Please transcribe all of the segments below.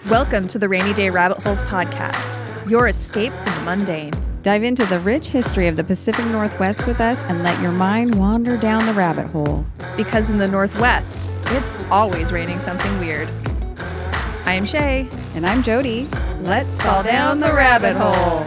Welcome to the Rainy Day Rabbit Holes podcast, your escape from the mundane. Dive into the rich history of the Pacific Northwest with us and let your mind wander down the rabbit hole. Because in the Northwest, it's always raining something weird. I am Shay. And I'm Jody. Let's fall down the rabbit hole.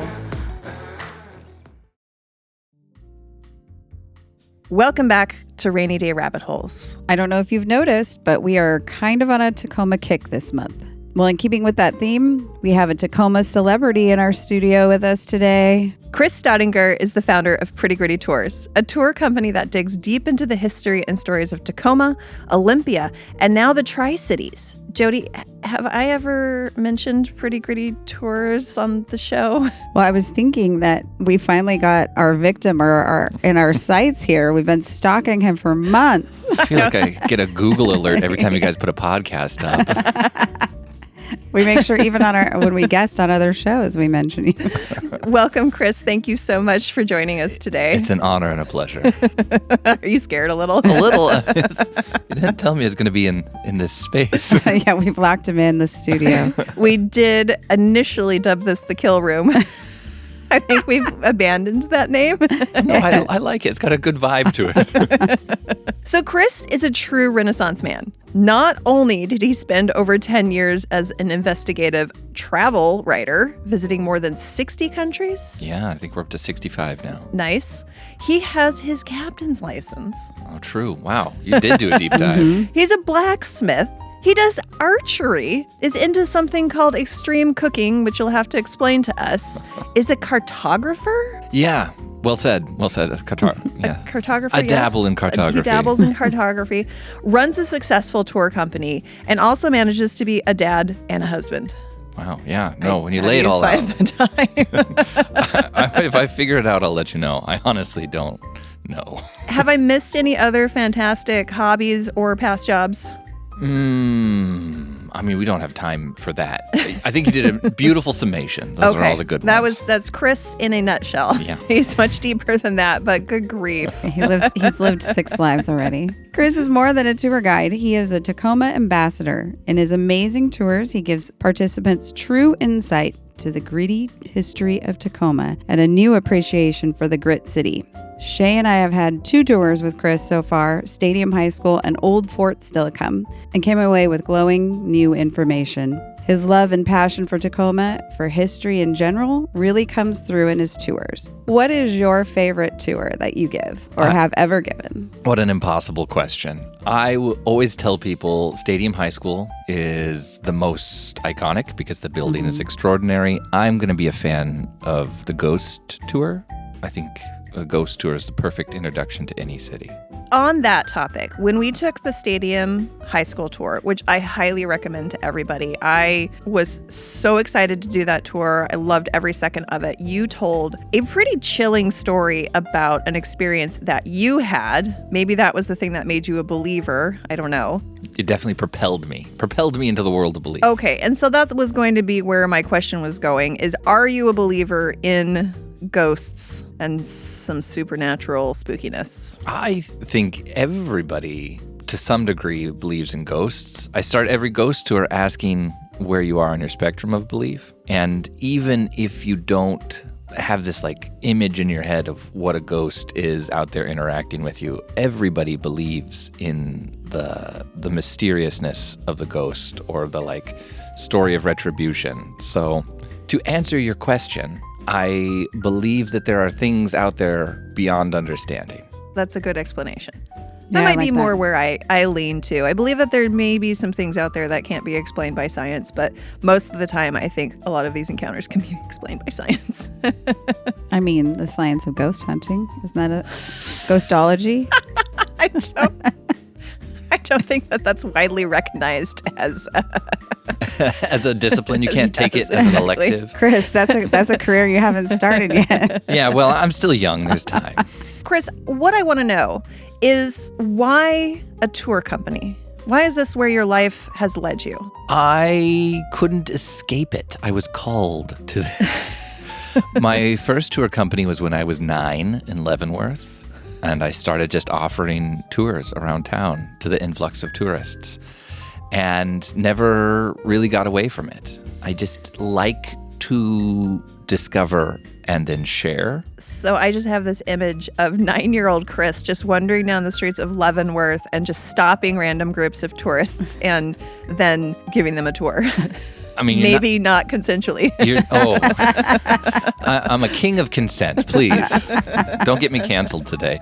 Welcome back to Rainy Day Rabbit Holes. I don't know if you've noticed, but we are kind of on a Tacoma kick this month. Well, in keeping with that theme, we have a Tacoma celebrity in our studio with us today. Chris Staudinger is the founder of Pretty Gritty Tours, a tour company that digs deep into the history and stories of Tacoma, Olympia, and now the Tri-Cities. Jody, have I ever mentioned Pretty Gritty Tours on the show? Well, I was thinking that we finally got our victim in our sights here. We've been stalking him for months. I feel like I get a Google alert every time you guys put a podcast up. We make sure even when we guest on other shows, we mention you. Welcome, Chris. Thank you so much for joining us today. It's an honor and a pleasure. Are you scared a little? A little. You didn't tell me it's going to be in this space. Yeah, we've locked him in the studio. We did initially dub this the Kill Room. I think we've abandoned that name. No, I like it. It's got a good vibe to it. So Chris is a true Renaissance man. Not only did he spend over 10 years as an investigative travel writer, visiting more than 60 countries. Yeah, I think we're up to 65 now. Nice. He has his captain's license. Oh, true. Wow. You did do a deep dive. Mm-hmm. He's a blacksmith. He does archery, is into something called extreme cooking, which you'll have to explain to us, is a cartographer? Yeah. Well said. Yeah. Cartographer, I dabble in cartography. He dabbles in cartography, runs a successful tour company, and also manages to be a dad and a husband. Wow. Yeah. No, when you lay it all out. If I figure it out, I'll let you know. I honestly don't know. Have I missed any other fantastic hobbies or past jobs? I mean, we don't have time for that. I think you did a beautiful summation. Those are all the good ones. That's Chris in a nutshell. Yeah. He's much deeper than that, but good grief. He's lived 6 lives already. Chris is more than a tour guide. He is a Tacoma ambassador. In his amazing tours, he gives participants true insight to the gritty history of Tacoma and a new appreciation for the grit city. Shay and I have had 2 tours with Chris so far, Stadium High School and Old Fort Stillicum, and came away with glowing new information. His love and passion for Tacoma, for history in general, really comes through in his tours. What is your favorite tour that you give or have ever given? What an impossible question. I always tell people Stadium High School is the most iconic because the building is extraordinary. I'm going to be a fan of the Ghost Tour. I think a ghost tour is the perfect introduction to any city. On that topic, when we took the Stadium High School tour, which I highly recommend to everybody, I was so excited to do that tour. I loved every second of it. You told a pretty chilling story about an experience that you had. Maybe that was the thing that made you a believer. I don't know. It definitely propelled me into the world of belief. Okay, and so that was going to be where my question was going, is are you a believer in ghosts and some supernatural spookiness? I think everybody, to some degree, believes in ghosts. I start every ghost tour asking where you are on your spectrum of belief. And even if you don't have this image in your head of what a ghost is out there interacting with you, everybody believes in the mysteriousness of the ghost or the story of retribution. So to answer your question, I believe that there are things out there beyond understanding. That's a good explanation. That Yeah, might I like be more that. where I lean to. I believe that there may be some things out there that can't be explained by science, but most of the time I think a lot of these encounters can be explained by science. I mean, the science of ghost hunting. Isn't that a ghostology? I don't think that that's widely recognized as As a discipline, you can't take it as an elective. Chris, that's a career you haven't started yet. Yeah, well, I'm still young. There's time. Chris, what I want to know is why a tour company? Why is this where your life has led you? I couldn't escape it. I was called to this. My first tour company was when I was 9 in Leavenworth, and I started just offering tours around town to the influx of tourists. and never really got away from it. I just like to discover and then share. So I just have this image of 9-year-old Chris just wandering down the streets of Leavenworth and just stopping random groups of tourists and then giving them a tour. I mean, maybe not consensually. I'm a king of consent, please. Don't get me canceled today.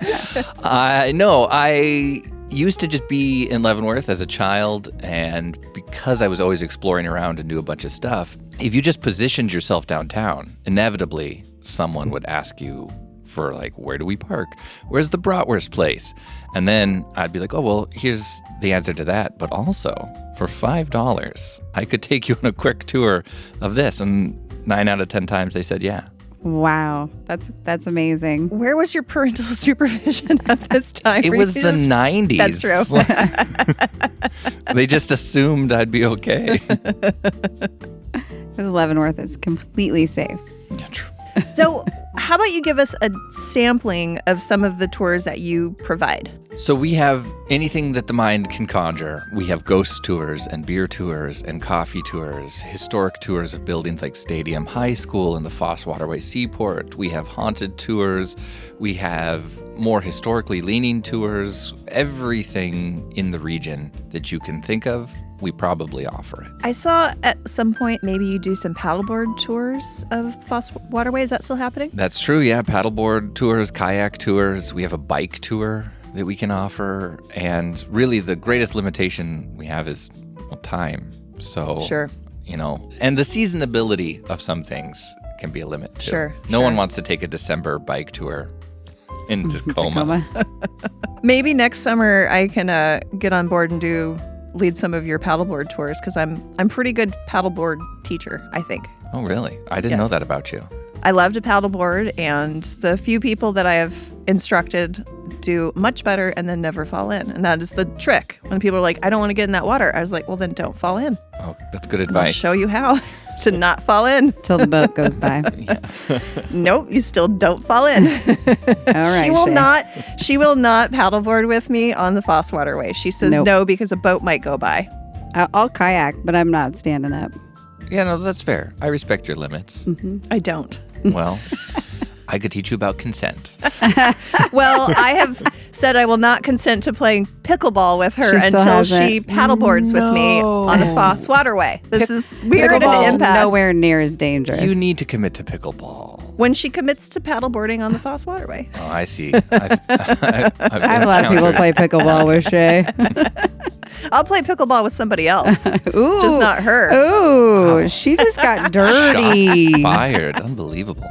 No, I used to just be in Leavenworth as a child, and because I was always exploring around and knew a bunch of stuff, if you just positioned yourself downtown, inevitably someone would ask you for, like, where do we park? Where's the bratwurst place? And then I'd be like, oh, well, here's the answer to that. But also, for $5, I could take you on a quick tour of this. And 9 out of 10 times they said, yeah. Wow, that's amazing. Where was your parental supervision at this time? It was the 90s. That's true. They just assumed I'd be okay. Because Leavenworth is completely safe. Yeah, true. So how about you give us a sampling of some of the tours that you provide? So we have anything that the mind can conjure. We have ghost tours and beer tours and coffee tours, historic tours of buildings like Stadium High School and the Foss Waterway Seaport. We have haunted tours. We have more historically leaning tours. Everything in the region that you can think of, we probably offer it. I saw at some point maybe you do some paddleboard tours of Foss Waterway. Is that still happening? That's true, yeah. Paddleboard tours, kayak tours. We have a bike tour that we can offer. And really the greatest limitation we have is time. So, sure. And the seasonability of some things can be a limit too. Sure. No one wants to take a December bike tour in Tacoma. Maybe next summer I can get on board and lead some of your paddleboard tours, because I'm pretty good paddleboard teacher, I think. Oh, really? I didn't know that about you. I love to paddleboard, and the few people that I have instructed do much better and then never fall in. And that is the trick. When people are like, I don't want to get in that water, I was like, well, then don't fall in. Oh, that's good advice. I'll show you how to not fall in. Till the boat goes by. Nope, you still don't fall in. All right. She will not paddleboard with me on the Foss Waterway. She says no because a boat might go by. I'll kayak, but I'm not standing up. Yeah, no, that's fair. I respect your limits. Mm-hmm. I don't. Well, I could teach you about consent. Well, I have said I will not consent to playing pickleball with her until she paddleboards with me on the Foss Waterway. This is weird and an impasse. Nowhere near as dangerous. You need to commit to pickleball. When she commits to paddleboarding on the Foss Waterway. Oh, I see. I've I have a lot of people play pickleball with Shay. I'll play pickleball with somebody else. Ooh. Just not her. Ooh, she just got dirty. Shots fired. Unbelievable.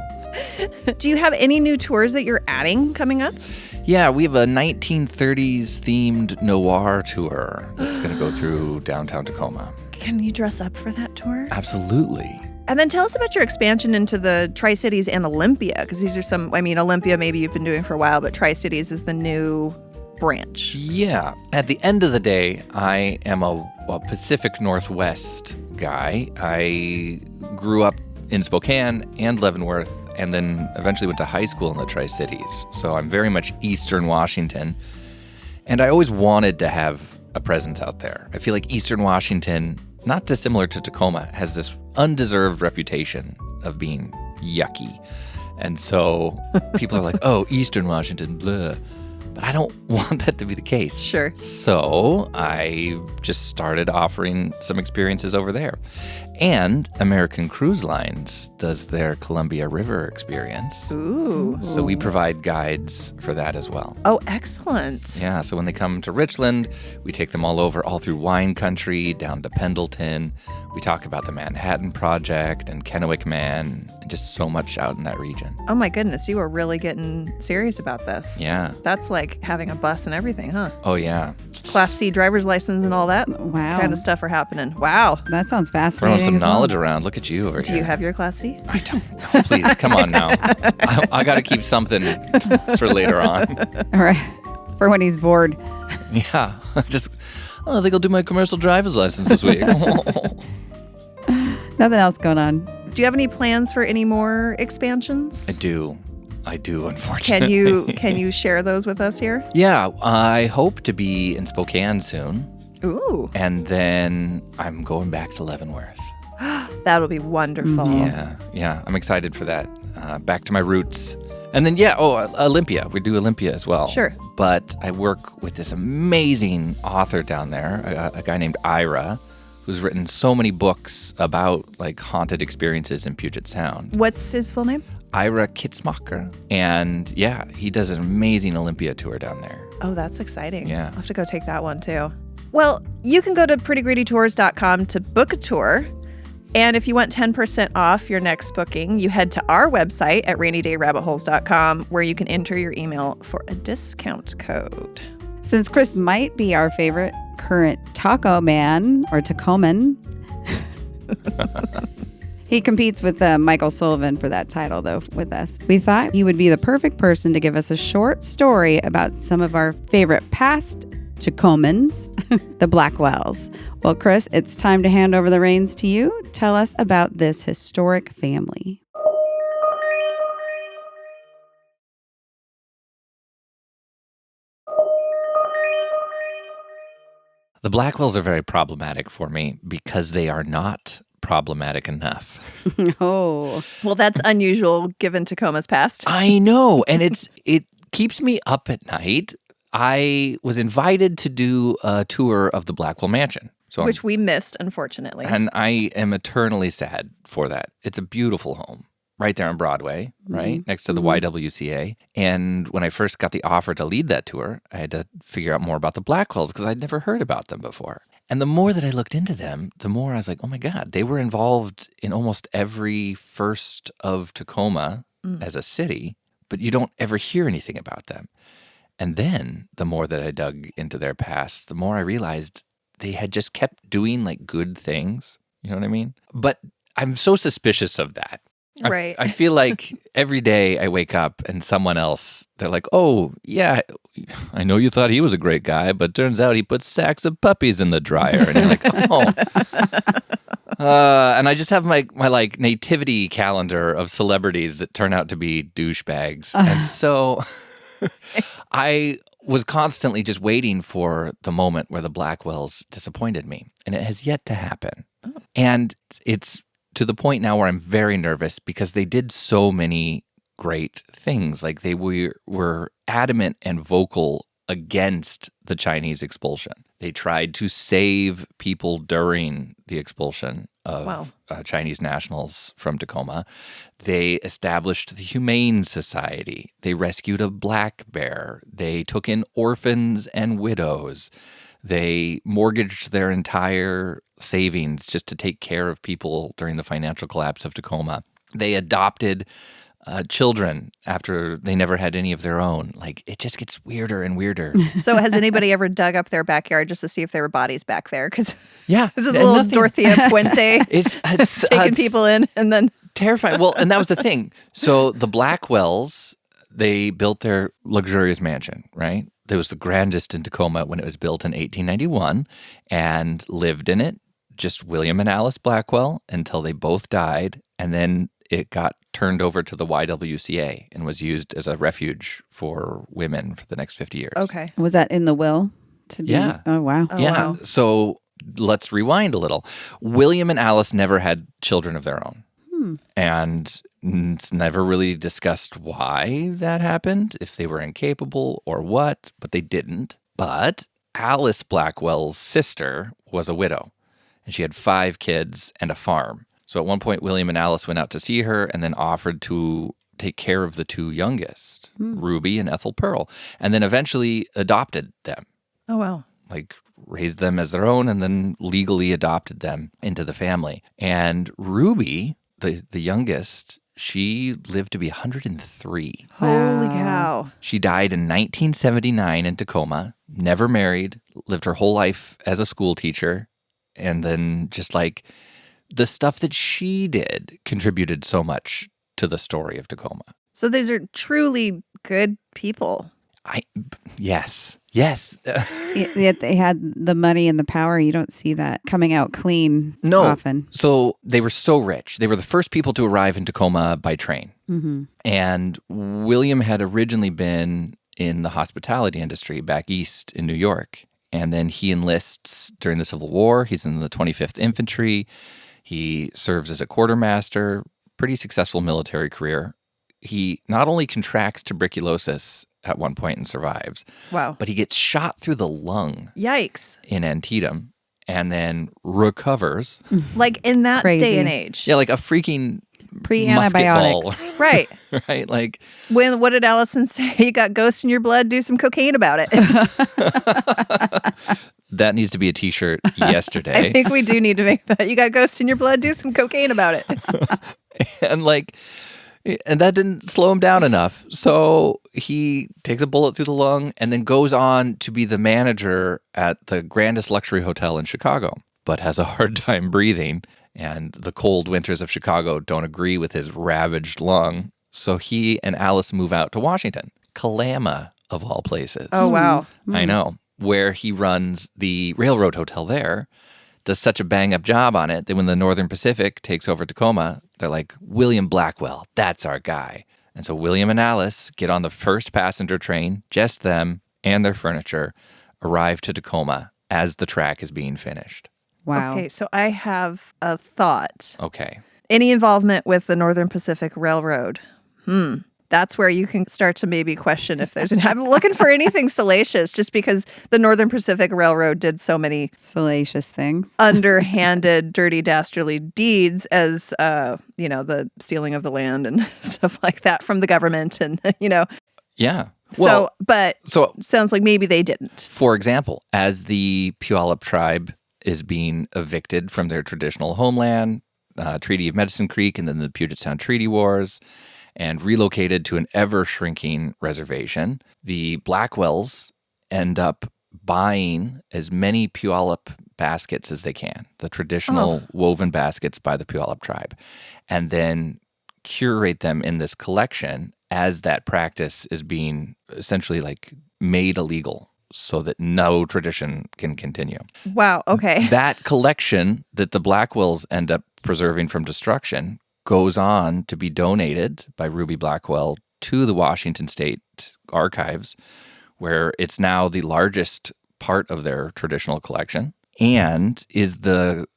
Do you have any new tours that you're adding coming up? Yeah, we have a 1930s themed noir tour that's going to go through downtown Tacoma. Can you dress up for that tour? Absolutely. And then tell us about your expansion into the Tri-Cities and Olympia, because these are Olympia maybe you've been doing for a while, but Tri-Cities is the new branch. Yeah. At the end of the day, I am a Pacific Northwest guy. I grew up in Spokane and Leavenworth, and then eventually went to high school in the Tri-Cities. So I'm very much Eastern Washington. And I always wanted to have a presence out there. I feel like Eastern Washington, not dissimilar to Tacoma, has this undeserved reputation of being yucky. And so people are like, oh, Eastern Washington, blah. But I don't want that to be the case. Sure. So I just started offering some experiences over there. And American Cruise Lines does their Columbia River experience. Ooh. So we provide guides for that as well. Oh, excellent. Yeah, so when they come to Richland, we take them all through wine country, down to Pendleton. We talk about the Manhattan Project and Kennewick Man, and just so much out in that region. Oh my goodness, you are really getting serious about this. Yeah. That's like having a bus and everything, huh? Oh, yeah. Class C driver's license and all that kind of stuff are happening. Wow. That sounds fascinating. Throwing some knowledge around. Look at you over here. Do you have your Class C? I don't. Oh, please, come on now. I got to keep something for later on. All right. For when he's bored. Yeah. I think I'll do my commercial driver's license this week. Nothing else going on. Do you have any plans for any more expansions? I do, unfortunately. Can you share those with us here? Yeah, I hope to be in Spokane soon. Ooh, And then I'm going back to Leavenworth. that'll be wonderful. Yeah. I'm excited for that. Back to my roots. And then, Olympia. We do Olympia as well. Sure. But I work with this amazing author down there, a guy named Ira, who's written so many books about like haunted experiences in Puget Sound. What's his full name? Ira Kitzmacher. And he does an amazing Olympia tour down there. Oh, that's exciting. Yeah. I'll have to go take that one too. Well, you can go to prettygreedytours.com to book a tour. And if you want 10% off your next booking, you head to our website at rainydayrabbitholes.com where you can enter your email for a discount code. Since Chris might be our favorite current taco man or Tacoman, he competes with Michael Sullivan for that title, though, with us. We thought he would be the perfect person to give us a short story about some of our favorite past Tacomans, the Blackwells. Well, Chris, it's time to hand over the reins to you. Tell us about this historic family. The Blackwells are very problematic for me because they are not problematic enough. Oh. Well, that's unusual given Tacoma's past. I know, and it keeps me up at night. I was invited to do a tour of the Blackwell Mansion. Which we missed, unfortunately. And I am eternally sad for that. It's a beautiful home right there on Broadway, right? Next to the YWCA. And when I first got the offer to lead that tour, I had to figure out more about the Blackwells because I'd never heard about them before. And the more that I looked into them, the more I was like, oh my God, they were involved in almost every first of Tacoma as a city, but you don't ever hear anything about them. And then the more that I dug into their past, the more I realized they had just kept doing like good things. You know what I mean? But I'm so suspicious of that. Right. I feel like every day I wake up and someone else, they're like, oh, yeah, I know you thought he was a great guy, but turns out he put sacks of puppies in the dryer. And you're like, oh. And I just have my like nativity calendar of celebrities that turn out to be douchebags. And so I was constantly just waiting for the moment where the Blackwells disappointed me, and it has yet to happen. Oh. And it's to the point now where I'm very nervous because they did so many great things. Like they were adamant and vocal against the Chinese expulsion. They tried to save people during the expulsion of Chinese nationals from Tacoma. They established the Humane Society. They rescued a black bear. They took in orphans and widows. They mortgaged their entire savings just to take care of people during the financial collapse of Tacoma. They adopted children after they never had any of their own. Like, it just gets weirder and weirder. So has anybody ever dug up their backyard just to see if there were bodies back there? Because yeah, this is a little Dorothea Puente it's taking people in and then... Terrifying. Well, and that was the thing. So the Blackwells, they built their luxurious mansion, right? It was the grandest in Tacoma when it was built in 1891 and lived in it, just William and Alice Blackwell until they both died. And then it got turned over to the YWCA and was used as a refuge for women for the next 50 years. Okay. Was that in the will? Yeah. Oh, wow. Yeah. Wow. So let's rewind a little. William and Alice never had children of their own. And it's never really discussed why that happened, if they were incapable or what, but they didn't. But Alice Blackwell's sister was a widow, and she had 5 kids and a farm. So at one point, William and Alice went out to see her and then offered to take care of the 2 youngest, Ruby and Ethel Pearl, and then eventually adopted them. Oh, wow. Like raised them as their own and then legally adopted them into the family. And Ruby, the youngest, she lived to be 103. Holy cow. She died in 1979 in Tacoma, never married, lived her whole life as a school teacher, and then just like the stuff that she did contributed so much to the story of Tacoma. So these are truly good people. Yes. Yet they had the money and the power. You don't see that coming out clean often. So they were so rich. They were the first people to arrive in Tacoma by train. Mm-hmm. And William had originally been in the hospitality industry back east in New York. And then he enlists during the Civil War. He's in the 25th Infantry. He serves as a quartermaster, pretty successful military career. He not only contracts tuberculosis at one point and survives, Wow. but he gets shot through the lung Yikes. in Antietam and then recovers. Like in that Crazy. day and age. Yeah, like a freaking Pre-antibiotics. musket ball, Right. right? Like, What did Allison say? You got ghosts in your blood, do some cocaine about it. that needs to be a T-shirt yesterday. I think we do need to make that. You got ghosts in your blood, do some cocaine about it. And that didn't slow him down enough. So he takes a bullet through the lung and then goes on to be the manager at the grandest luxury hotel in Chicago, but has a hard time breathing. And the cold winters of Chicago don't agree with his ravaged lung. So he and Alice move out to Washington, Kalama of all places. Oh, wow. I know, where he runs the railroad hotel there. Does such a bang-up job on it that when the Northern Pacific takes over Tacoma, they're like, William Blackwell, that's our guy. And so William and Alice get on the first passenger train, just them and their furniture, arrive to Tacoma as the track is being finished. Wow. Okay, so I have a thought. Okay. Any involvement with the Northern Pacific Railroad? That's where you can start to maybe question if there's I'm looking for anything salacious, just because the Northern Pacific Railroad did so many Salacious things. underhanded, dirty, dastardly deeds as, the stealing of the land and stuff like that from the government. And, Yeah. so sounds like maybe they didn't. For example, as the Puyallup tribe is being evicted from their traditional homeland, Treaty of Medicine Creek and then the Puget Sound Treaty Wars, and relocated to an ever-shrinking reservation, the Blackwells end up buying as many Puyallup baskets as they can, the traditional woven baskets by the Puyallup tribe, and then curate them in this collection as that practice is being essentially like made illegal so that no tradition can continue. Wow, okay. That collection that the Blackwells end up preserving from destruction goes on to be donated by Ruby Blackwell to the Washington State Archives, where it's now the largest part of their traditional collection, and is the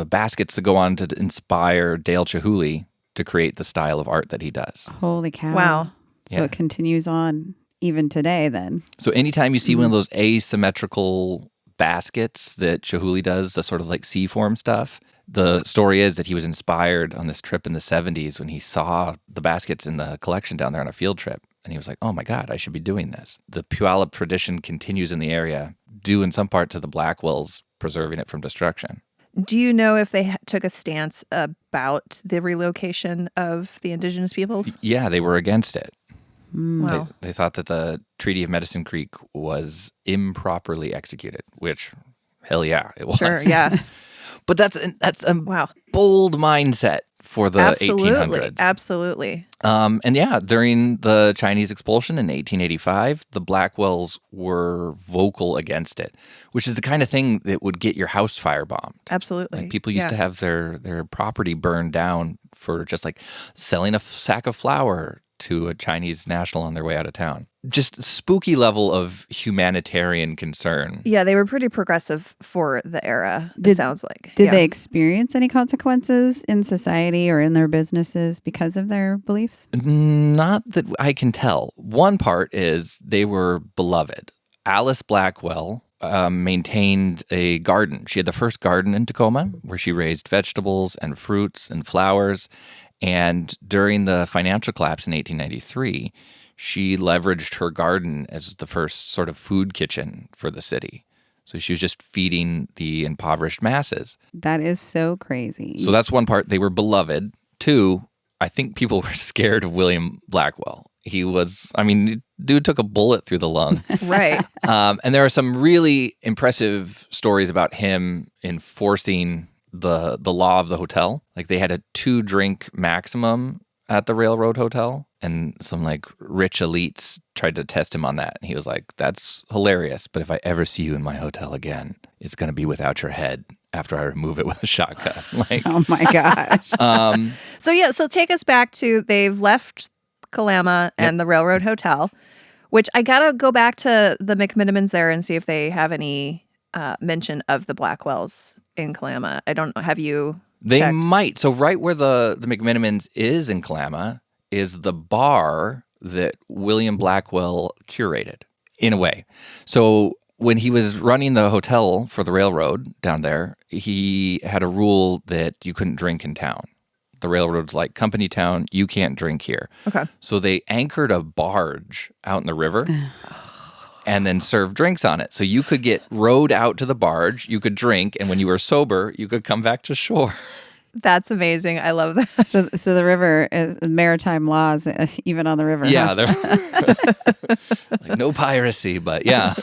baskets that go on to inspire Dale Chihuly to create the style of art that he does. Holy cow. Wow. So it continues on even today then. So anytime you see one of those asymmetrical baskets that Chihuly does, the sort of like C-form stuff, the story is that he was inspired on this trip in the 70s when he saw the baskets in the collection down there on a field trip. And he was like, oh my God, I should be doing this. The Puyallup tradition continues in the area, due in some part to the Blackwells preserving it from destruction. Do you know if they took a stance about the relocation of the indigenous peoples? Yeah, they were against it. Wow. They thought that the Treaty of Medicine Creek was improperly executed, which, hell yeah, it was. Sure, yeah. But that's a Wow. bold mindset for the 1800s. Absolutely. And yeah, during the Chinese expulsion in 1885, the Blackwells were vocal against it, which is the kind of thing that would get your house firebombed. Absolutely. Like people used to have their property burned down for just like selling a sack of flour to a Chinese national on their way out of town. Just spooky level of humanitarian concern. Yeah, they were pretty progressive for the era, it sounds like. Did they experience any consequences in society or in their businesses because of their beliefs? Not that I can tell. One part is they were beloved. Alice Blackwell maintained a garden. She had the first garden in Tacoma where she raised vegetables and fruits and flowers. And during the financial collapse in 1893, she leveraged her garden as the first sort of food kitchen for the city. So she was just feeding the impoverished masses. That is so crazy. So that's one part. They were beloved. Two, I think people were scared of William Blackwell. He was, dude took a bullet through the lung. Right. And there are some really impressive stories about him enforcing the law of the hotel. Like they had a 2-drink maximum at the railroad hotel, and some like rich elites tried to test him on that. And he was like, that's hilarious, but if I ever see you in my hotel again, it's going to be without your head after I remove it with a shotgun. Like, oh my gosh. So take us back to they've left Kalama and the railroad hotel. Which I gotta go back to the McMinimans there and see if they have any mention of the Blackwells in Kalama. I don't know. Have you They checked? might. So right where the McMinimans is in Kalama is the bar that William Blackwell curated, in a way. So when he was running the hotel for the railroad down there, he had a rule that you couldn't drink in town. The railroad's like, company town, you can't drink here. Okay. So they anchored a barge out in the river and then served drinks on it. So you could get rowed out to the barge, you could drink, and when you were sober, you could come back to shore. That's amazing. I love that. So the river, maritime laws, even on the river. Yeah, huh? they're like no piracy, but yeah.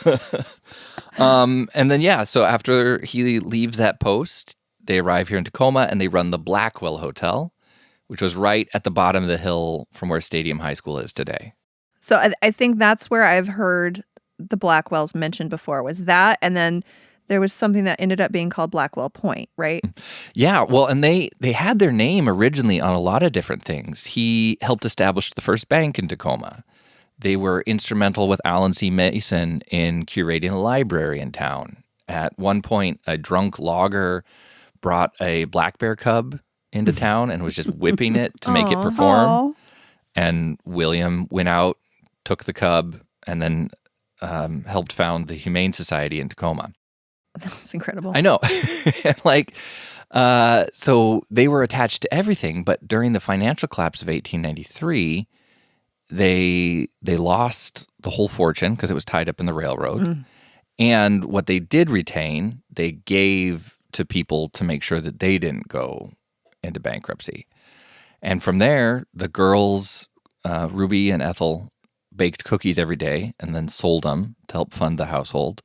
And then, so after he leaves that post, they arrive here in Tacoma and they run the Blackwell Hotel, which was right at the bottom of the hill from where Stadium High School is today. So I think that's where I've heard the Blackwells mentioned before, was that, and then there was something that ended up being called Blackwell Point, right? Yeah, well, and they had their name originally on a lot of different things. He helped establish the first bank in Tacoma. They were instrumental with Alan C. Mason in curating a library in town. At one point, a drunk logger brought a black bear cub into town and was just whipping it to make it perform. Aw. And William went out, took the cub, and then helped found the Humane Society in Tacoma. That's incredible. I know. So they were attached to everything, but during the financial collapse of 1893, they lost the whole fortune because it was tied up in the railroad. And what they did retain, they gave to people to make sure that they didn't go into bankruptcy. And from there, the girls, Ruby and Ethel, baked cookies every day and then sold them to help fund the household.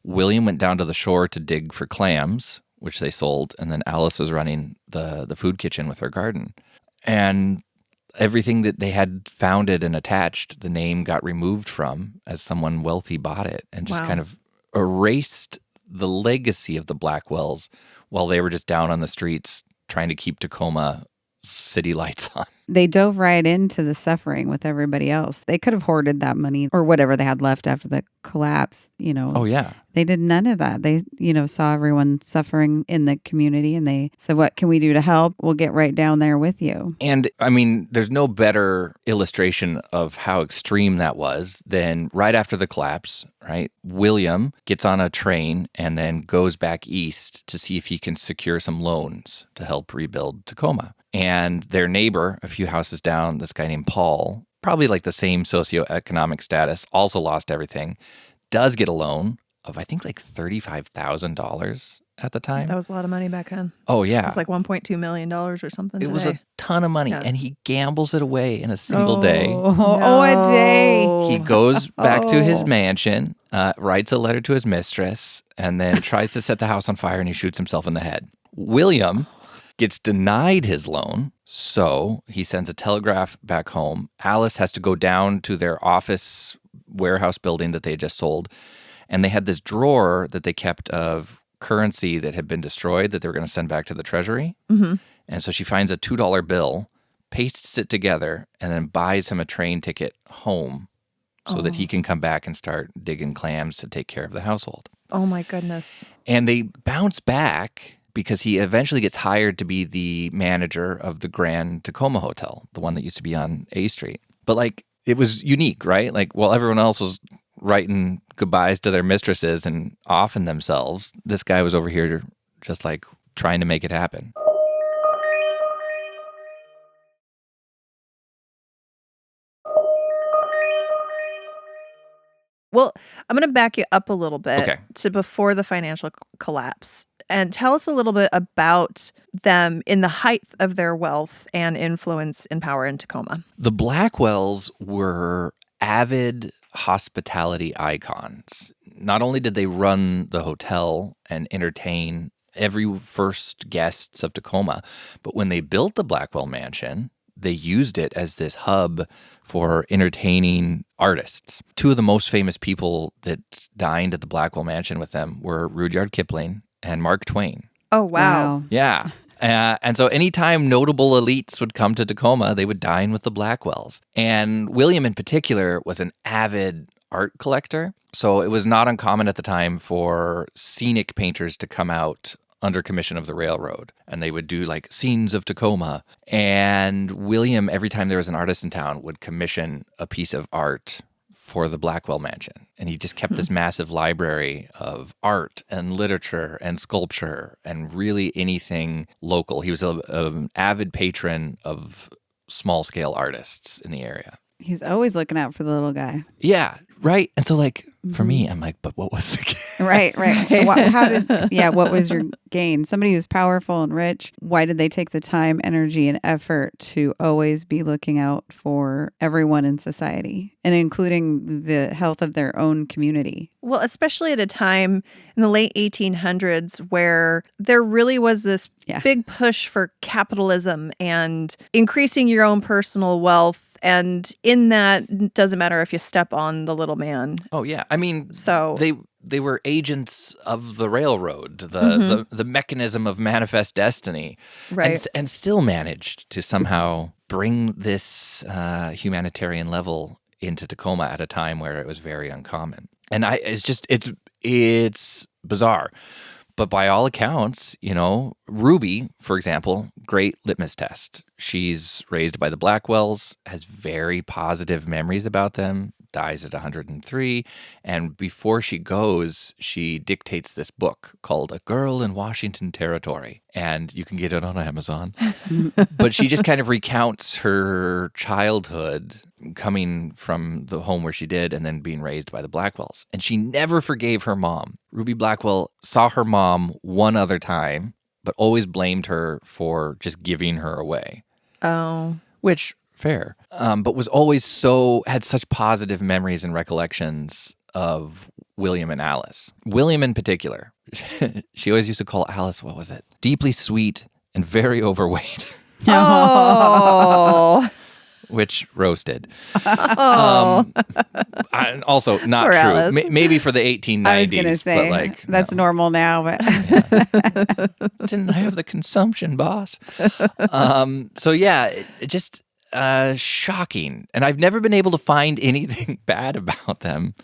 William went down to the shore to dig for clams, which they sold, and then Alice was running the food kitchen with her garden. And everything that they had founded and attached, the name got removed from as someone wealthy bought it and just kind of erased the legacy of the Blackwells while they were just down on the streets trying to keep Tacoma city lights on. They dove right into the suffering with everybody else. They could have hoarded that money or whatever they had left after the collapse, Oh, yeah. They did none of that. They, saw everyone suffering in the community and they said, what can we do to help? We'll get right down there with you. And I mean, there's no better illustration of how extreme that was than right after the collapse, right? William gets on a train and then goes back east to see if he can secure some loans to help rebuild Tacoma. And their neighbor, a few houses down, this guy named Paul, probably like the same socioeconomic status, also lost everything, does get a loan of, I think, like $35,000 at the time. That was a lot of money back then. Oh, yeah. It was like $1.2 million or something It today. was a ton of money, Yeah. and he gambles it away in a single day. Oh, a day. He goes back to his mansion, writes a letter to his mistress, and then tries to set the house on fire, and he shoots himself in the head. William gets denied his loan, so he sends a telegraph back home. Alice has to go down to their office warehouse building that they had just sold, and they had this drawer that they kept of currency that had been destroyed that they were going to send back to the treasury. And so she finds a $2 bill, pastes it together, and then buys him a train ticket home so that he can come back and start digging clams to take care of the household. Oh my goodness. And they bounce back because he eventually gets hired to be the manager of the Grand Tacoma Hotel, the one that used to be on A Street. But like, it was unique, right? Like, while everyone else was writing goodbyes to their mistresses and offing themselves, this guy was over here just like trying to make it happen. Well, I'm going to back you up a little bit Okay. to before the financial collapse and tell us a little bit about them in the height of their wealth and influence and power in Tacoma. The Blackwells were avid hospitality icons. Not only did they run the hotel and entertain every first guests of Tacoma, but when they built the Blackwell Mansion, they used it as this hub for entertaining artists. Two of the most famous people that dined at the Blackwell Mansion with them were Rudyard Kipling and Mark Twain. Oh, wow. Yeah. And so anytime notable elites would come to Tacoma, they would dine with the Blackwells. And William in particular was an avid art collector. So it was not uncommon at the time for scenic painters to come out under commission of the railroad. And they would do like scenes of Tacoma. And William, every time there was an artist in town, would commission a piece of art for the Blackwell mansion. And he just kept this massive library of art and literature and sculpture and really anything local. He was an avid patron of small-scale artists in the area. He's always looking out for the little guy. Yeah, right. And so like, for me, I'm like, but what was the gain? Right. What was your gain? Somebody who's powerful and rich, why did they take the time, energy, and effort to always be looking out for everyone in society and including the health of their own community? Well, especially at a time in the late 1800s where there really was this big push for capitalism and increasing your own personal wealth. And in that, it doesn't matter if you step on the little man. Oh, yeah. I mean, so they were agents of the railroad, the mechanism of manifest destiny, right? And still managed to somehow bring this humanitarian level into Tacoma at a time where it was very uncommon. And it's bizarre. But by all accounts, Ruby, for example, great litmus test. She's raised by the Blackwells, has very positive memories about them, dies at 103. And before she goes, she dictates this book called A Girl in Washington Territory. And you can get it on Amazon. But she just kind of recounts her childhood coming from the home where she did and then being raised by the Blackwells. And she never forgave her mom. Ruby Blackwell saw her mom one other time, but always blamed her for just giving her away. Oh. Which, fair. But was always had such positive memories and recollections of William and Alice. William in particular. She always used to call Alice, what was it? Deeply sweet and very overweight. Oh. Which roasted. Oh. Also not Poor true. Alice. Maybe for the 1890s. I was going to say, but that's normal now. But didn't have the consumption, boss. So yeah, it just shocking. And I've never been able to find anything bad about them,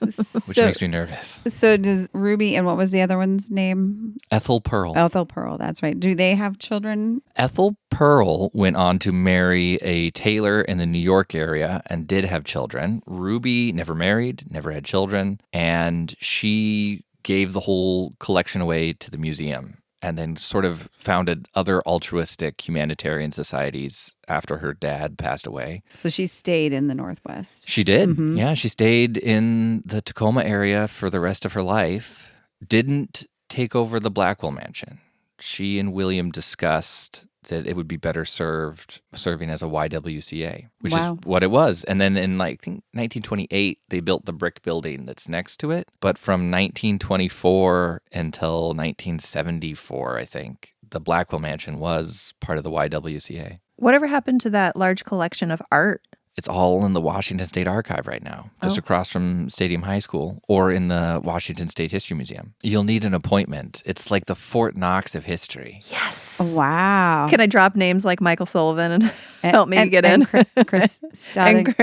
which makes me nervous. So does Ruby, and what was the other one's name? Ethel Pearl. Ethel Pearl, that's right. Do they have children? Ethel Pearl went on to marry a tailor in the New York area and did have children. Ruby never married, never had children, and she gave the whole collection away to the museum and then sort of founded other altruistic humanitarian societies after her dad passed away. So she stayed in the Northwest. She did. Mm-hmm. Yeah, she stayed in the Tacoma area for the rest of her life. Didn't take over the Blackwell mansion. She and William discussed that it would be better serving as a YWCA, which is what it was. And then in I think 1928, they built the brick building that's next to it. But from 1924 until 1974, I think, the Blackwell Mansion was part of the YWCA. Whatever happened to that large collection of art? It's all in the Washington State Archive right now, just across from Stadium High School or in the Washington State History Museum. You'll need an appointment. It's like the Fort Knox of history. Yes. Wow. Can I drop names like Michael Sullivan and help me get in? Chris Staudinger.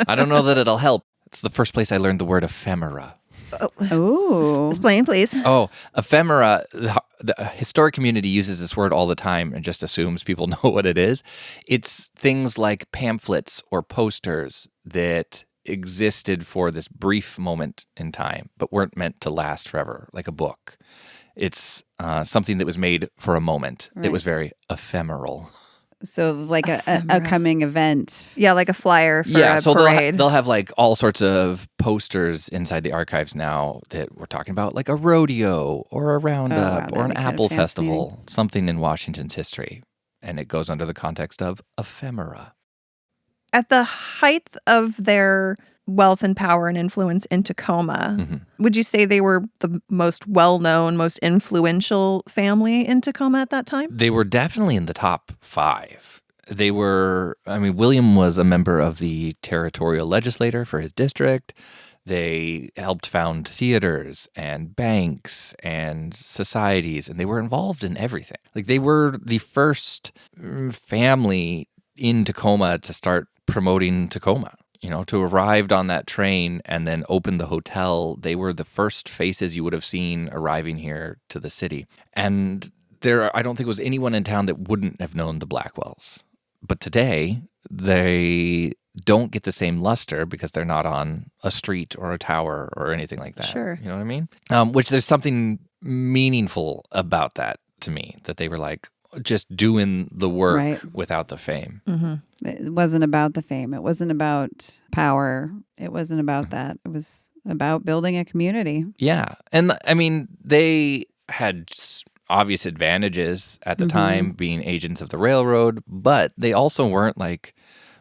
I don't know that it'll help. It's the first place I learned the word ephemera. Oh. Explain, please. Oh, ephemera. The historic community uses this word all the time and just assumes people know what it is. It's things like pamphlets or posters that existed for this brief moment in time, but weren't meant to last forever, like a book. It's something that was made for a moment. Right. It was very ephemeral. So like a coming event. Yeah, like a flyer for a parade. They'll have like all sorts of posters inside the archives now that we're talking about, like a rodeo or a roundup or an apple festival, something in Washington's history. And it goes under the context of ephemera. At the height of their wealth and power and influence in Tacoma, would you say they were the most well-known, most influential family in Tacoma at that time? They were definitely in the top 5. William was a member of the territorial legislature for his district. They helped found theaters and banks and societies, and they were involved in everything. Like, they were the first family in Tacoma to start promoting Tacoma. To arrived on that train and then opened the hotel. They were the first faces you would have seen arriving here to the city. And I don't think was anyone in town that wouldn't have known the Blackwells. But today, they don't get the same luster because they're not on a street or a tower or anything like that. Sure. You know what I mean? Which there's something meaningful about that to me, that they were like just doing the work without the fame. Mm-hmm. It wasn't about the fame. It wasn't about power. It wasn't about that. It was about building a community. Yeah. And I mean, they had obvious advantages at the time, being agents of the railroad, but they also weren't like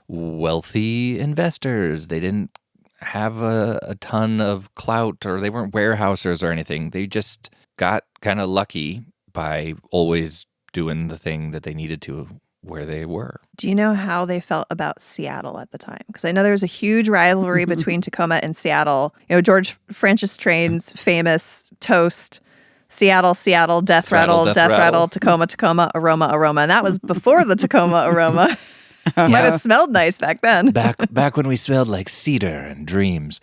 wealthy investors. They didn't have a ton of clout, or they weren't warehousers or anything. They just got kind of lucky by always doing the thing that they needed to where they were. Do you know how they felt about Seattle at the time? Because I know there was a huge rivalry between Tacoma and Seattle. George Francis Train's famous toast, Seattle, Seattle, death rattle, Tacoma, Tacoma, aroma, aroma. And that was before the Tacoma aroma. Might have smelled nice back then. Back when we smelled like cedar and dreams.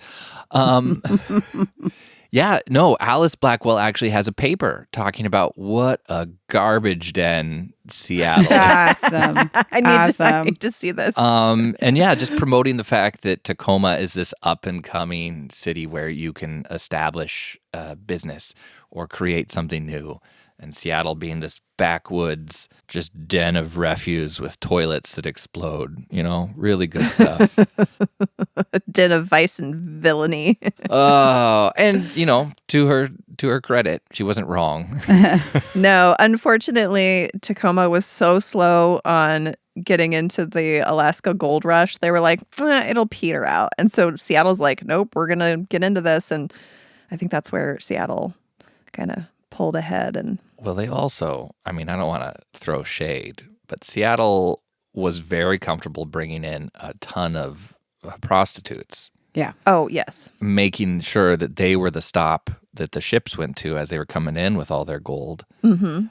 Yeah, no, Alice Blackwell actually has a paper talking about what a garbage den Seattle is. Awesome. I need to see this. And yeah, just promoting the fact that Tacoma is this up-and-coming city where you can establish a business or create something new. And Seattle being this backwoods, just den of refuse with toilets that explode. Really good stuff. A den of vice and villainy. Oh, and to her credit, she wasn't wrong. No, unfortunately, Tacoma was so slow on getting into the Alaska gold rush. They were like, it'll peter out. And so Seattle's like, nope, we're going to get into this. And I think that's where Seattle kind of pulled ahead. And well, they also, I don't want to throw shade, but Seattle was very comfortable bringing in a ton of prostitutes. Yeah. Oh, yes. Making sure that they were the stop that the ships went to as they were coming in with all their gold. Mm-hmm.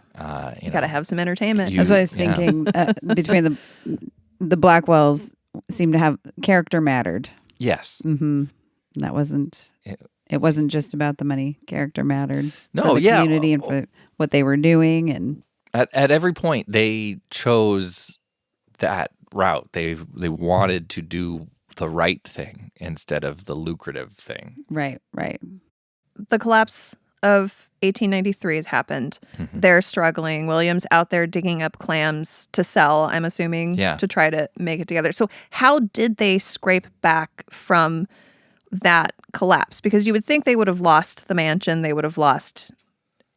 You got to have some entertainment. That's what I was thinking. Between the Blackwells seemed to have character mattered. Yes. Mm-hmm. That wasn't... It wasn't just about the money. Character mattered. No, for the community and for what they were doing. And at every point, they chose that route. They wanted to do the right thing instead of the lucrative thing. Right. The collapse of 1893 has happened. Mm-hmm. They're struggling. William's out there digging up clams to sell, I'm assuming, to try to make it together. So how did they scrape back from that collapse? Because you would think they would have lost the mansion, they would have lost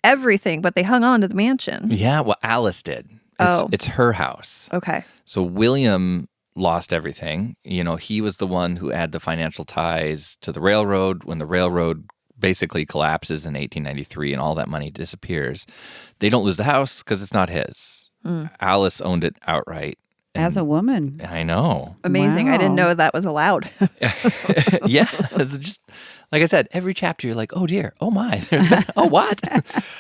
everything, but they hung on to the mansion. Yeah, well, Alice did. It's her house. Okay. So William lost everything. He was the one who had the financial ties to the railroad. When the railroad basically collapses in 1893 and all that money disappears, they don't lose the house because it's not his. Alice owned it outright. As a woman. I know. Amazing. Wow. I didn't know that was allowed. Yeah. It's just, like I said, every chapter you're like, oh dear, oh my, oh what?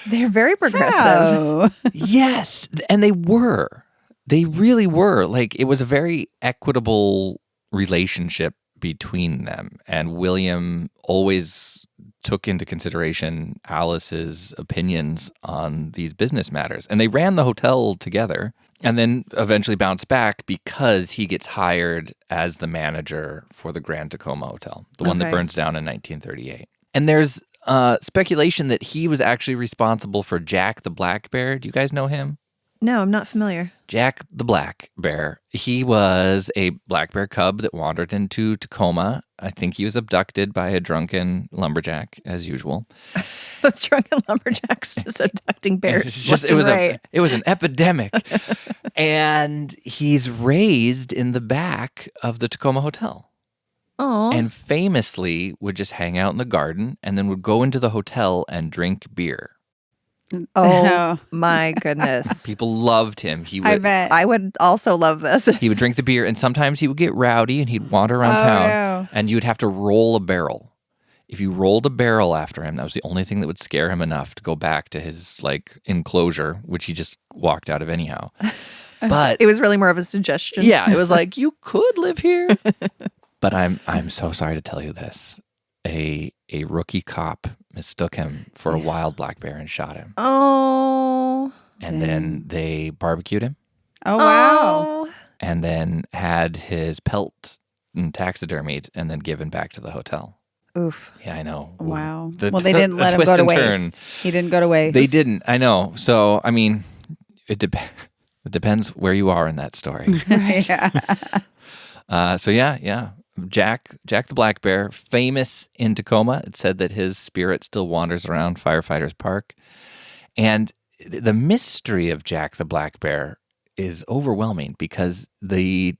They're very progressive. Oh. Yes. And they were. They really were. Like, it was a very equitable relationship between them. And William always took into consideration Alice's opinions on these business matters. And they ran the hotel together and then eventually bounced back because he gets hired as the manager for the Grand Tacoma Hotel, the one that burns down in 1938. And there's speculation that he was actually responsible for Jack the Black Bear. Do you guys know him? No, I'm not familiar. Jack the Black Bear. He was a black bear cub that wandered into Tacoma. I think he was abducted by a drunken lumberjack, as usual. Those drunken lumberjacks just abducting bears. It was an epidemic. And he's raised in the back of the Tacoma Hotel. Oh. And famously would just hang out in the garden and then would go into the hotel and drink beer. Oh my goodness. People loved him. I bet. I would also love this. He would drink the beer and sometimes he would get rowdy and he'd wander around town and you'd have to roll a barrel. If you rolled a barrel after him, that was the only thing that would scare him enough to go back to his like enclosure, which he just walked out of anyhow. But It was really more of a suggestion. yeah, it was like, you could live here. But I'm so sorry to tell you this. A rookie cop mistook him for a wild black bear and shot him. Oh. And then they barbecued him Oh, wow. Oh. and then had his pelt and taxidermied and then given back to the hotel. Oof. Yeah, I know. Wow. The- Well, they didn't the let him twist go to and waste. turn. He didn't go to waste. They didn't. I know. So, I mean, it depends where you are in that story. Yeah. So yeah. Jack the Black Bear, famous in Tacoma. It said that his spirit still wanders around Firefighters Park. And the mystery of Jack the Black Bear is overwhelming because the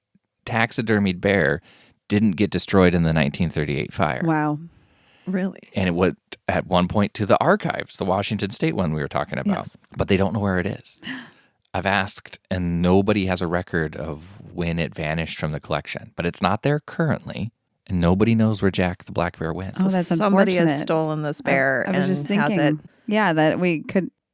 taxidermied bear didn't get destroyed in the 1938 fire. Wow. Really? And it went at one point to the archives, the Washington State one we were talking about. Yes. But they don't know where it is. I've asked, and nobody has a record of when it vanished from the collection. But it's not there currently, and nobody knows where Jack the Black Bear went. Oh, that's Somebody has unfortunate. stolen this bear I was and just has it. thinking, yeah, that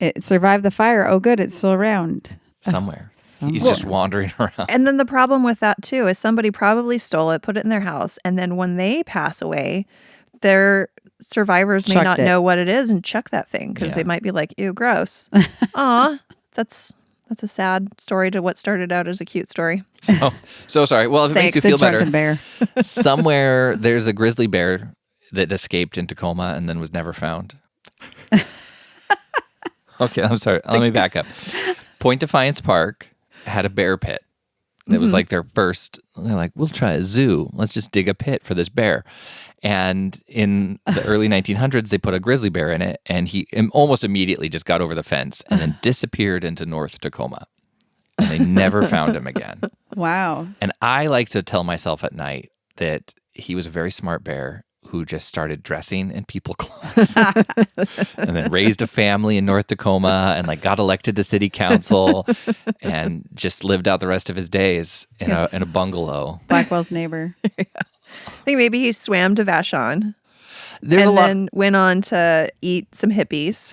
it survived the fire. Oh, good, it's still around. Somewhere. He's Somewhere. just wandering around. And then the problem with that too is somebody probably stole it, put it in their house, and then when they pass away, their survivors may Chucked not it. know what it is and chuck that thing because Yeah. they might be like, "Ew, gross." Aw, that's a sad story to what started out as a cute story. So sorry. Well, if it makes you Thanks, feel a drunken better, bear. somewhere there's a grizzly bear that escaped in Tacoma and then was never found. Okay, I'm sorry. Let me back up. Point Defiance Park had a bear pit. It was like their first, they're like, we'll try a zoo. Let's just dig a pit for this bear. And in the early 1900s, they put a grizzly bear in it, and he almost immediately just got over the fence and then disappeared into North Tacoma. And they never found him again. Wow. And I like to tell myself at night that he was a very smart bear who just started dressing in people clothes and then raised a family in North Tacoma and like got elected to city council and just lived out the rest of his days in a bungalow. Blackwell's neighbor. I think maybe he swam to Vashon There's and a lot. then went on to eat some hippies.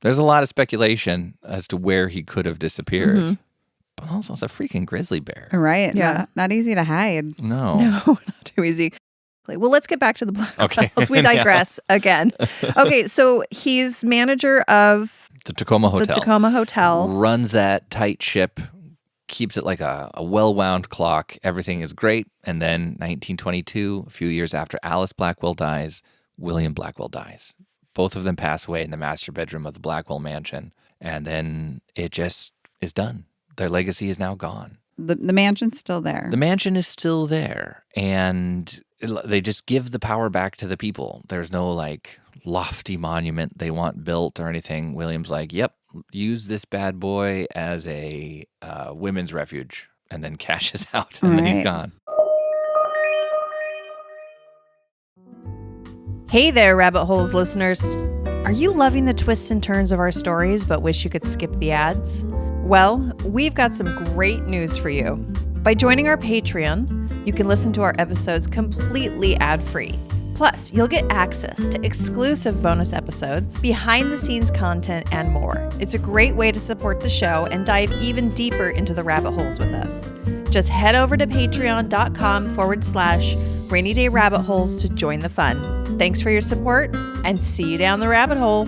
There's a lot of speculation as to where he could have disappeared. But also, it's a freaking grizzly bear. Right. Yeah. Not easy to hide. No. No, not too easy. Well, let's get back to the Blackwells. Okay. We digress again. Okay, so he's manager of The Tacoma Hotel. the Tacoma Hotel. Runs that tight ship, keeps it like a well-wound clock. Everything is great. And then 1922, a few years after Alice Blackwell dies, William Blackwell dies. Both of them pass away in the master bedroom of the Blackwell mansion. And then it just is done. Their legacy is now gone. The mansion's still there. The mansion is still there, and they just give the power back to the people. There's no like lofty monument they want built or anything. William's like, yep, use this bad boy as a women's refuge, and then cashes out, and then he's Right. gone. Hey there, Rabbit Holes listeners. Are you loving the twists and turns of our stories but wish you could skip the ads? Well, we've got some great news for you. By joining our Patreon, you can listen to our episodes completely ad-free. Plus, you'll get access to exclusive bonus episodes, behind-the-scenes content, and more. It's a great way to support the show and dive even deeper into the rabbit holes with us. Just head over to patreon.com/Rainy Day Rabbit Holes to join the fun. Thanks for your support, and see you down the rabbit hole.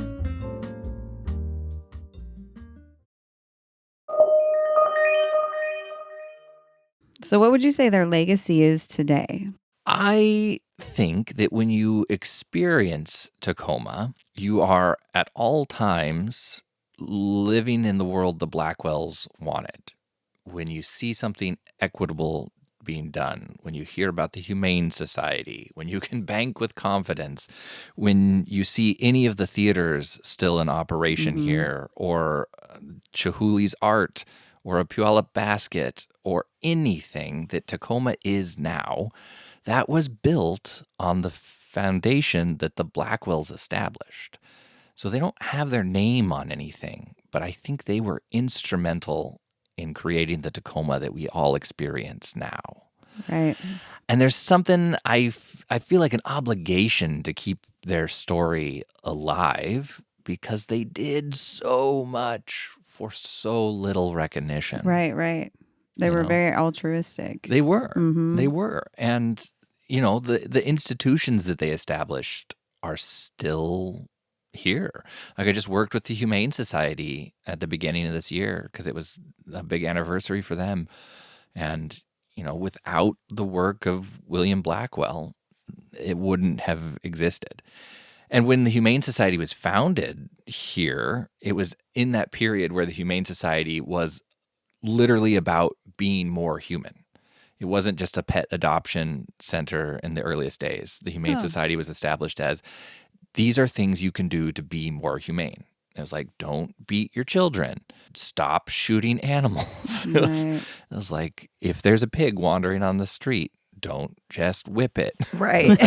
So what would you say their legacy is today? I think that when you experience Tacoma, you are at all times living in the world the Blackwells wanted. When you see something equitable being done, when you hear about the Humane Society, when you can bank with confidence, when you see any of the theaters still in operation here, or Chihuli's art, or a Puyallup basket, or anything that Tacoma is now, that was built on the foundation that the Blackwells established. So they don't have their name on anything, but I think they were instrumental in creating the Tacoma that we all experience now. Right. And there's something I feel like an obligation to keep their story alive because they did so much for so little recognition. Right. They were very altruistic. They were. Mm-hmm. They were. And, the institutions that they established are still here. Like I just worked with the Humane Society at the beginning of this year because it was a big anniversary for them. And, without the work of William Blackwell, it wouldn't have existed. And when the Humane Society was founded here, it was in that period where the Humane Society was literally about being more human. It wasn't just a pet adoption center in the earliest days. The Humane Society was established as, these are things you can do to be more humane. It was like, don't beat your children. Stop shooting animals. Right. It was like, if there's a pig wandering on the street, don't just whip it. Right.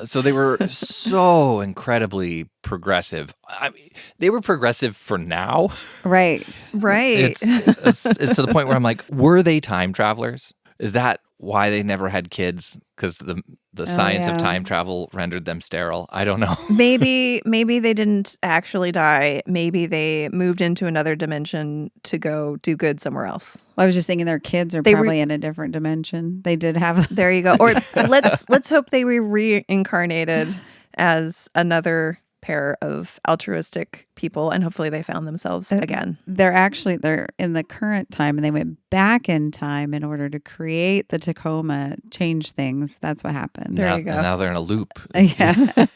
So they were so incredibly progressive. I mean, they were progressive for now. Right. Right. It's to the point where I'm like, were they time travelers? Is that why they never had kids? Because the science of time travel rendered them sterile? I don't know. Maybe they didn't actually die. Maybe they moved into another dimension to go do good somewhere else. Well, I was just thinking their kids are probably in a different dimension. They did have There you go. Or let's hope they were reincarnated as another pair of altruistic people, and hopefully they found themselves again. They're in the current time, and they went back in time in order to create the Tacoma, change things. That's what happened. There you go. And now they're in a loop. Yeah.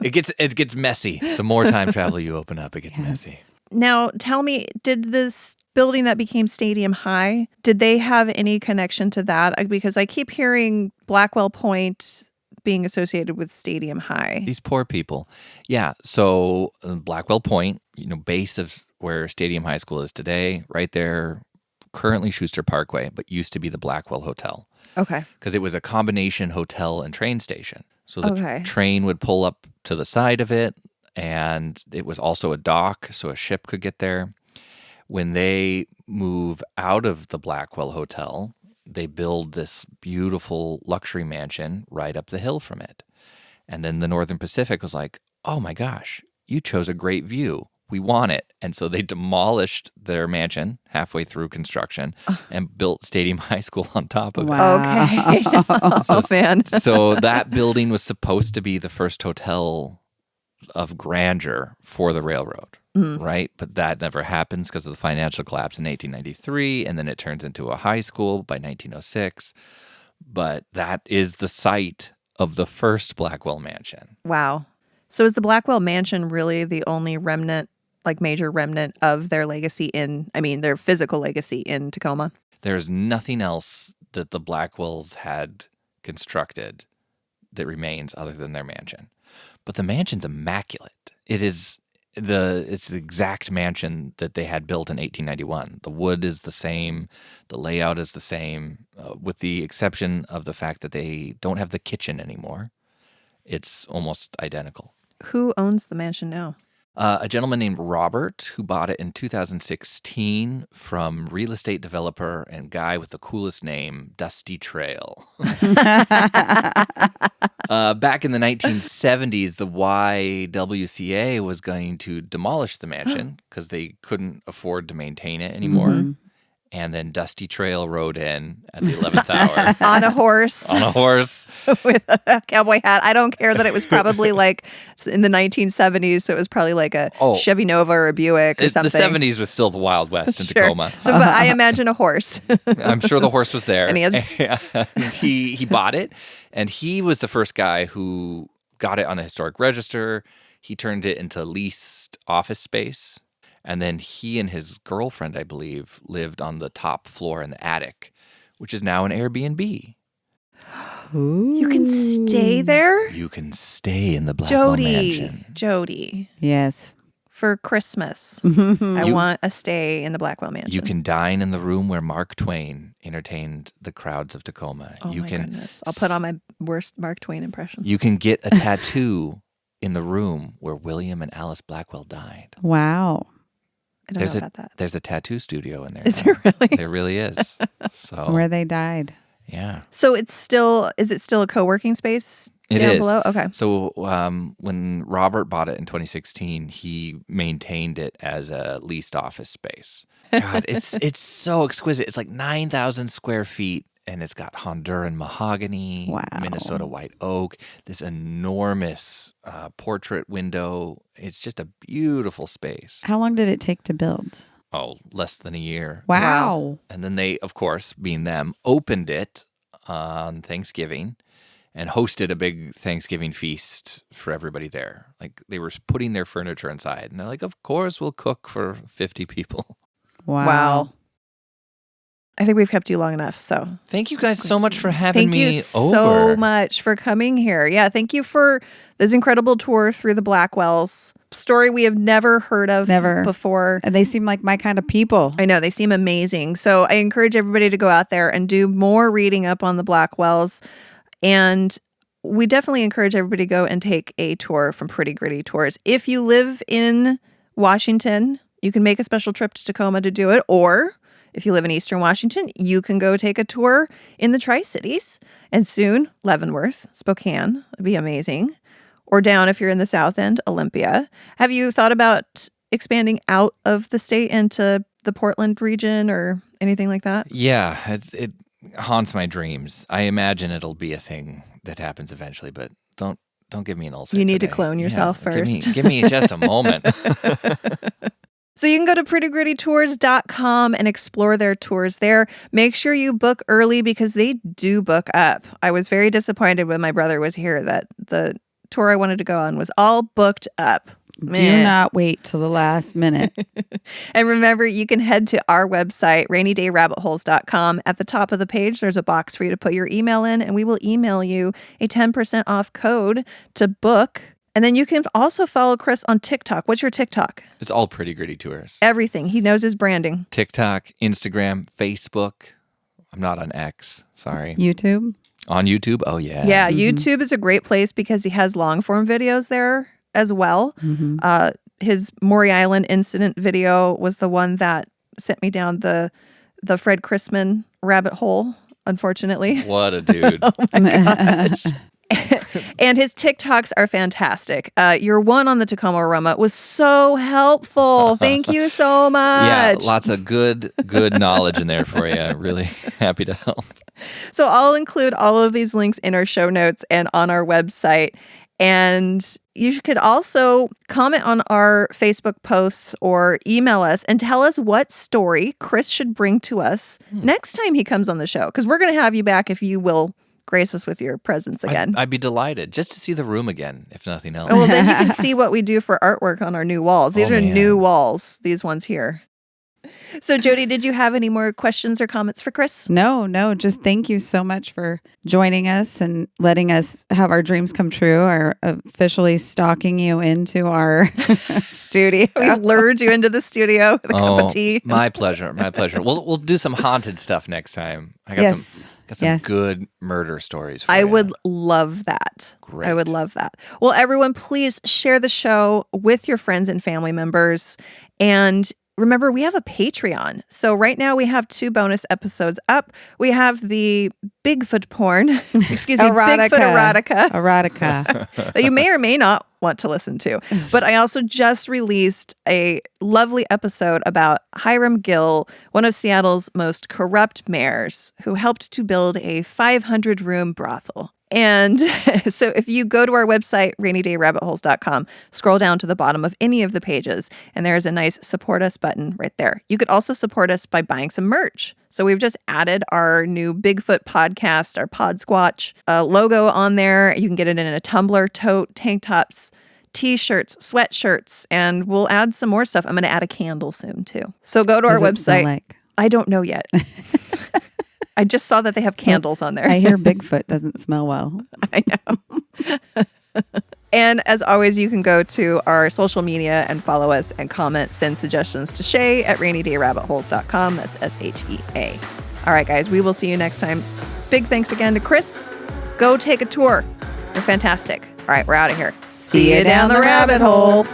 It gets messy. The more time travel you open up, it gets messy. Now, tell me, did this building that became Stadium High, did they have any connection to that? Because I keep hearing Blackwell Point being associated with Stadium High. These poor people. Yeah. So Blackwell Point, base of where Stadium High School is today, right there, currently Schuster Parkway, but used to be the Blackwell Hotel. Okay. Because it was a combination hotel and train station. So the Okay. train would pull up to the side of it, and it was also a dock, so a ship could get there. When they move out of the Blackwell Hotel, they build this beautiful luxury mansion right up the hill from it. And then the Northern Pacific was like, oh my gosh, you chose a great view. We want it. And so they demolished their mansion halfway through construction and built Stadium High School on top of it. Okay. Oh, man. So that building was supposed to be the first hotel of grandeur for the railroad, right? But that never happens because of the financial collapse in 1893, and then it turns into a high school by 1906. But that is the site of the first Blackwell mansion. Wow. So is the Blackwell Mansion really the only remnant, like major remnant of their legacy their physical legacy in Tacoma? There's nothing else that the Blackwells had constructed that remains other than their mansion. But the mansion's immaculate. It's the exact mansion that they had built in 1891. The wood is the same. The layout is the same, with the exception of the fact that they don't have the kitchen anymore. It's almost identical. Who owns the mansion now? A gentleman named Robert, who bought it in 2016 from real estate developer and guy with the coolest name, Dusty Trail. Back in the 1970s, the YWCA was going to demolish the mansion because they couldn't afford to maintain it anymore. Mm-hmm. And then Dusty Trail rode in at the 11th hour. On a horse. On a horse. With a cowboy hat. I don't care that it was probably like in the 1970s, so it was probably like a Chevy Nova or a Buick or something. The 70s was still the Wild West in Tacoma. So, but I imagine a horse. I'm sure the horse was there. And he bought it, and he was the first guy who got it on the historic register. He turned it into leased office space. And then he and his girlfriend, I believe, lived on the top floor in the attic, which is now an Airbnb. Ooh. You can stay there? You can stay in the Blackwell mansion. Jody. Yes. For Christmas, I want a stay in the Blackwell mansion. You can dine in the room where Mark Twain entertained the crowds of Tacoma. Oh, my goodness. I'll put on my worst Mark Twain impression. You can get a tattoo in the room where William and Alice Blackwell died. Wow. I don't know about that. There's a tattoo studio in there. Is there really? There really is. So Where they died. yeah. So is it still a co-working space down below? Okay. So when Robert bought it in 2016, he maintained it as a leased office space. God, it's so exquisite. It's like 9,000 square feet, and it's got Honduran mahogany, Wow. Minnesota white oak, this enormous portrait window. It's just a beautiful space. How long did it take to build? Oh, less than a year. Wow. And then they, of course, being them, opened it on Thanksgiving and hosted a big Thanksgiving feast for everybody there. Like, they were putting their furniture inside, and they're like, of course we'll cook for 50 people. Wow. I think we've kept you long enough, so. Thank you guys so much for having Thank me you over. so much for coming here. Yeah, thank you for this incredible tour through the Blackwells. Story we have never heard of before. And they seem like my kind of people. I know, they seem amazing. So I encourage everybody to go out there and do more reading up on the Blackwells. And we definitely encourage everybody to go and take a tour from Pretty Gritty Tours. If you live in Washington, you can make a special trip to Tacoma to do it. Or if you live in Eastern Washington, you can go take a tour in the Tri-Cities. And soon, Leavenworth, Spokane. It'd be amazing. Or down if you're in the South End, Olympia. Have you thought about expanding out of the state into the Portland region or anything like that? Yeah, it haunts my dreams. I imagine it'll be a thing that happens eventually, but don't give me an ulcer. You need today. to clone yourself first. Give me just a moment. So you can go to prettygrittytours.com and explore their tours there. Make sure you book early because they do book up. I was very disappointed when my brother was here that the tour I wanted to go on was all booked up. Do not wait till the last minute. And remember, you can head to our website, rainydayrabbitholes.com. At the top of the page, there's a box for you to put your email in, and we will email you a 10% off code to book. And then you can also follow Chris on TikTok. What's your TikTok? It's all Pretty Gritty Tours. Everything. He knows his branding. TikTok, Instagram, Facebook. I'm not on X. Sorry. YouTube? On YouTube? Oh, yeah. Yeah, YouTube is a great place because he has long form videos there as well. His Maury Island incident video was the one that sent me down the Fred Chrisman rabbit hole, unfortunately. What a dude. Oh my gosh. And his TikToks are fantastic. Your one on the Tacoma aroma was so helpful. Thank you so much. Yeah, lots of good knowledge in there for you. Really happy to help. So I'll include all of these links in our show notes and on our website. And you could also comment on our Facebook posts or email us and tell us what story Chris should bring to us next time he comes on the show. Because we're going to have you back if you will grace us with your presence again. I'd be delighted just to see the room again, if nothing else. Oh, well, then you can see what we do for artwork on our new walls. These are new walls, these ones here. So, Jody, did you have any more questions or comments for Chris? No. Just thank you so much for joining us and letting us have our dreams come true, or officially stalking you into our studio. We've lured you into the studio with a cup of tea. My pleasure. My pleasure. We'll do some haunted stuff next time. I got some good murder stories for you. I would love that. Great. I would love that. Well, everyone, please share the show with your friends and family members. And remember, we have a Patreon. So right now we have 2 bonus episodes up. We have the Bigfoot porn, excuse me, Bigfoot erotica that you may or may not want to listen to. But I also just released a lovely episode about Hiram Gill, one of Seattle's most corrupt mayors, who helped to build a 500-room brothel. And so if you go to our website, rainydayrabbitholes.com, scroll down to the bottom of any of the pages, and there's a nice support us button right there. You could also support us by buying some merch. So we've just added our new Bigfoot podcast, our Pod Squatch logo on there. You can get it in a tumbler, tote, tank tops, t-shirts, sweatshirts, and we'll add some more stuff. I'm going to add a candle soon too. So go to our website. I don't know yet. I just saw that they have candles on there. I hear Bigfoot doesn't smell well. I know. And as always, you can go to our social media and follow us and comment, send suggestions to Shay at rainydayrabbitholes.com. That's SHEA. All right, guys, we will see you next time. Big thanks again to Chris. Go take a tour. They're fantastic. All right, we're out of here. See you down the rabbit hole.